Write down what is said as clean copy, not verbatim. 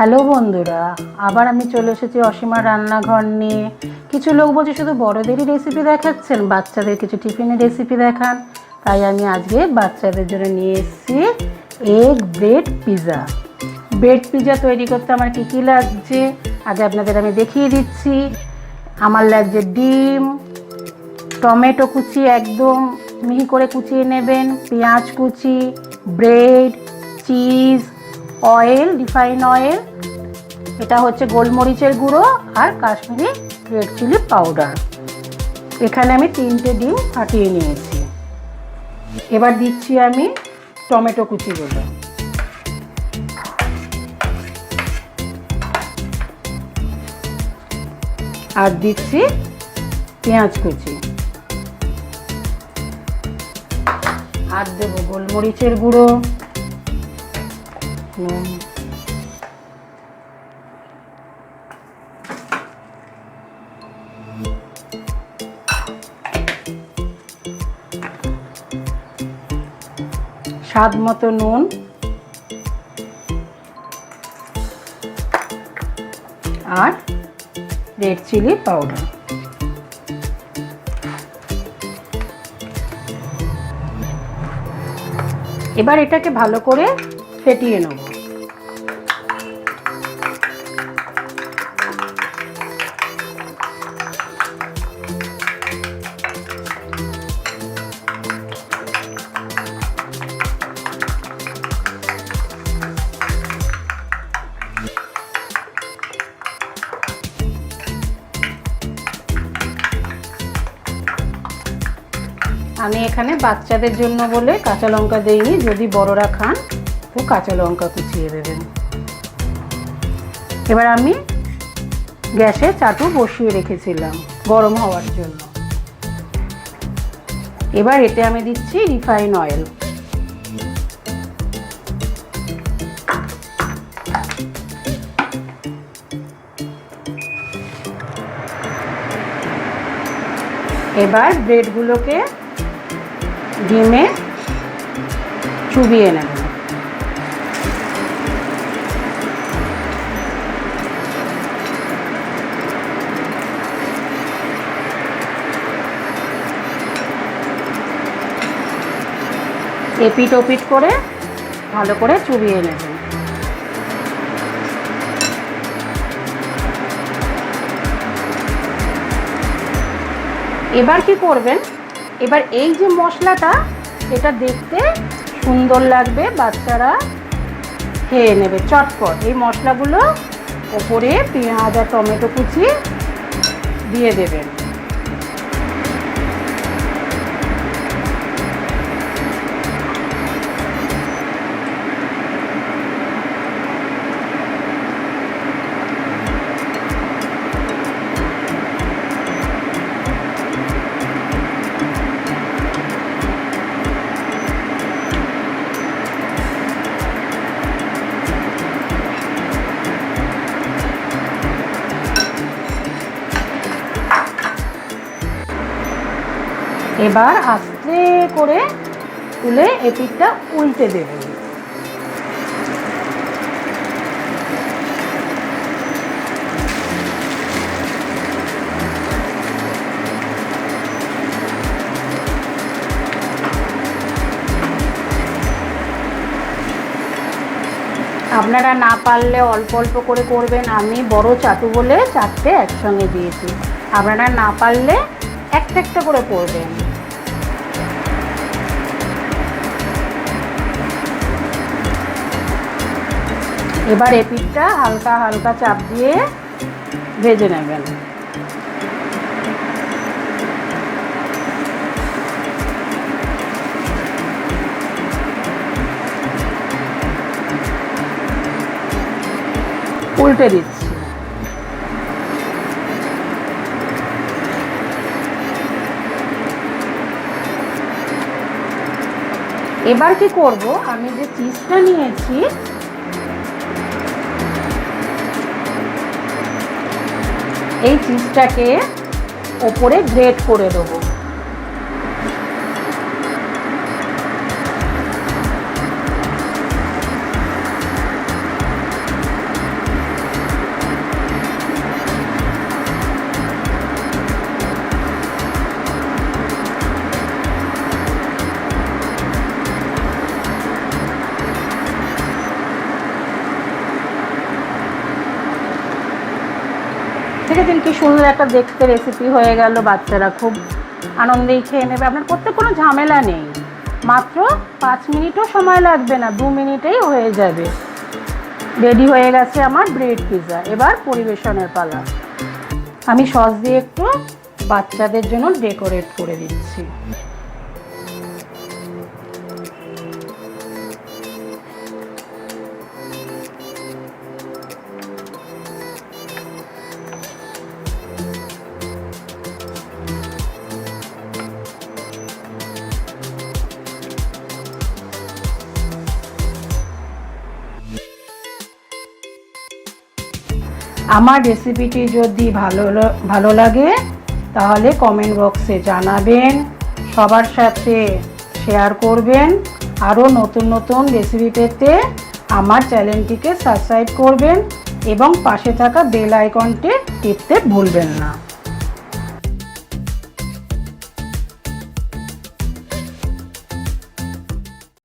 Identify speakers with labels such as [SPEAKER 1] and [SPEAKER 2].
[SPEAKER 1] Hello বন্ধুরা, আবার আমি চলে এসেছি অসীমার রান্নাঘর নিয়ে। কিছু লোক বলছে শুধু বড়দেরই রেসিপি দেখাচ্ছেন, বাচ্চাদের কিছু টিফিনের রেসিপি দেখান। তাই আমি আজকে বাচ্চাদের জন্য নিয়ে এসেছি egg bread pizza. Bread pizza তৈরি করতে আমার কী কী লাগছে আগে আপনাদের আমি দেখিয়ে দিচ্ছি। আমার লাগছে ডিম, টমেটো কুচি একদম মিহি করে কুচিয়ে নেবেন, পেঁয়াজ কুচি, bread, cheese, oil, refine oil, এটা হচ্ছে গোলমরিচের গুঁড়ো আর কাশ্মীরি রেড চিলি পাউডার। এখানে আমি 3টে ডিম ফাটিয়ে নিয়েছি। এবার দিচ্ছি আমি টমেটো কুচিগুলো, আর দিচ্ছি পেঁয়াজ কুচি, আর দেবো গোলমরিচের গুঁড়ো, স্বাদ মতো নুন, আর রেড চিলি পাউডার। এবার এটাকে ভালো করে ফেটিয়ে নেব। আমি এখানে বাচ্চাদের জন্য বলে কাঁচা লঙ্কা দিইনি, যদি বড়রা খান তো কাঁচা লঙ্কা কুচিয়ে দেবেন। এবার আমি গ্যাসে চাটু বসিয়ে রেখেছিলাম গরম হওয়ার জন্য। এবার এতে আমি দিচ্ছি রিফাইন অয়েল। এবার ব্রেডগুলোকে ডিমে চুবিয়ে নেব। এপিট ওপিট করে ভালো করে চুবিয়ে নেবেন। এবার কি করবেন, এবার এই যে মশলাটা, এটা দেখতে সুন্দর লাগবে, বাচ্চারা খেয়ে নেবে চটপট। এই মশলাগুলো ওপরে পেঁয়াজ আর টমেটো কুচি দিয়ে দেবেন। এবার আস্তে করে তুলে এপিঠটা উল্টে দেবেন। আপনারা না পারলে অল্প অল্প করে করবেন। আমি বড় চাটু বলে 4টে একসঙ্গে দিয়েছি। আপনারা না পারলে একটা একটা করে করবেন। এবার এপিঠটা হালকা হালকা চাপ দিয়ে ভেজে নেবেন। উল্টে দিচ্ছি। এবার কি করব, আমি যে চিজটা নিয়েছি এই চিজটাকে ওপরে গ্রেট করে দেবো। কি সুন্দর একটা দেখতে রেসিপি হয়ে গেল, বাচ্চারা খুব আনন্দেই খেয়ে নেবে। আপনার করতে কোনো ঝামেলা নেই, মাত্র 5 মিনিটও সময় লাগবে না, 2 মিনিটেই হয়ে যাবে। রেডি হয়ে গেছে আমার ব্রেড পিৎজা। এবার পরিবেশনের পালা। আমি সস দিয়ে একটু বাচ্চাদের জন্য ডেকোরেট করে দিচ্ছি। আমার রেসিপিটি যদি ভালো লাগে তাহলে কমেন্ট বক্সে জানাবেন, সবার সাথে শেয়ার করবেন। আরও নতুন নতুন রেসিপি পেতে আমার চ্যানেলটিকে সাবস্ক্রাইব করবেন এবং পাশে থাকা বেল আইকনটি টিপতে ভুলবেন না।